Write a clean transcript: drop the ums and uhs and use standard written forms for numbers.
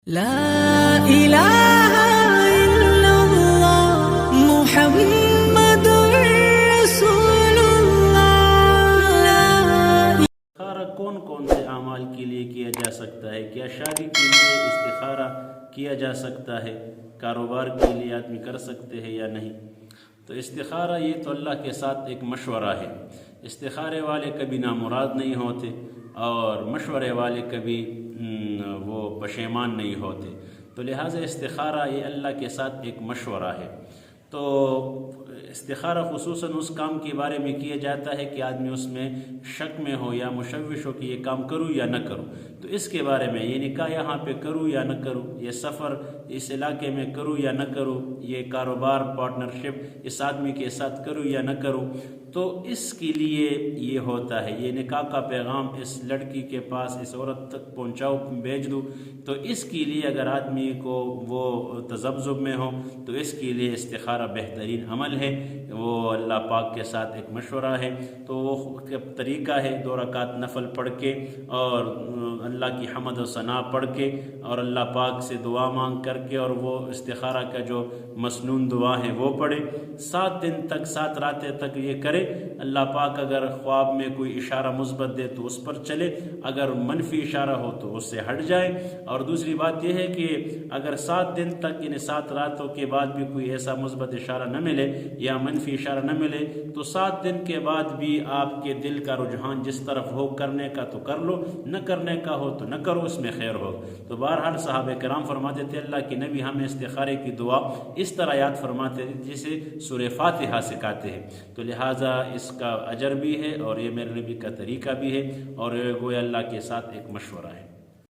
لا إله إلا الله محمد رسول اللہ۔ استخارہ کون کون سے اعمال کے لیے کیا جا سکتا ہے؟ کیا شادی کے لیے استخارہ کیا جا سکتا ہے؟ کاروبار کے لیے آدمی کر سکتے ہیں یا نہیں؟ تو استخارہ یہ تو اللہ کے ساتھ ایک مشورہ ہے۔ استخارے والے کبھی نامراد نہیں ہوتے اور مشورے والے کبھی وہ پشیمان نہیں ہوتے، تو لہٰذا استخارہ یہ اللہ کے ساتھ ایک مشورہ ہے۔ تو استخارہ خصوصاً اس کام کے بارے میں کیا جاتا ہے کہ آدمی اس میں شک میں ہو یا مشوش ہو کہ یہ کام کروں یا نہ کروں، تو اس کے بارے میں یہ نکاح یہاں پہ کروں یا نہ کروں، یہ سفر اس علاقے میں کروں یا نہ کروں، یہ کاروبار پارٹنرشپ اس آدمی کے ساتھ کروں یا نہ کروں، تو اس کے لیے یہ ہوتا ہے، یہ نکاح کا پیغام اس لڑکی کے پاس اس عورت تک پہنچاؤ، بھیج دوں، تو اس کے لیے اگر آدمی کو وہ تذبذب میں ہو تو اس کے لیے استخارہ بہترین عمل ہے، وہ اللہ پاک کے ساتھ ایک مشورہ ہے۔ تو وہ طریقہ ہے 2 رکعت نفل پڑھ کے اور اللہ کی حمد و ثنا پڑھ کے اور اللہ پاک سے دعا مانگ کر کے اور وہ استخارہ کا جو مسنون دعا ہے وہ پڑھے، 7 دن تک 7 راتیں تک یہ کرے۔ اللہ پاک اگر خواب میں کوئی اشارہ مثبت دے تو اس پر چلے، اگر منفی اشارہ ہو تو اس سے ہٹ جائے۔ اور دوسری بات یہ ہے کہ اگر 7 دن تک یعنی 7 راتوں کے بعد بھی کوئی ایسا مثبت اشارہ نہ ملے یا منفی اشارہ نہ ملے تو 7 دن کے بعد بھی آپ کے دل کا رجحان جس طرف ہو کرنے کا تو کر لو، نہ کرنے کا ہو تو نہ کرو، اس میں خیر ہو۔ تو بہرحال صحابہ کرام فرماتے تھے اللہ کے نبی ہمیں استخارے کی دعا اس طرح یاد فرماتے تھے جسے سورہ فاتحہ سکھاتے ہیں، تو لہٰذا اس کا اجر بھی ہے اور یہ میرے نبی کا طریقہ بھی ہے اور گویا اللہ کے ساتھ ایک مشورہ ہے۔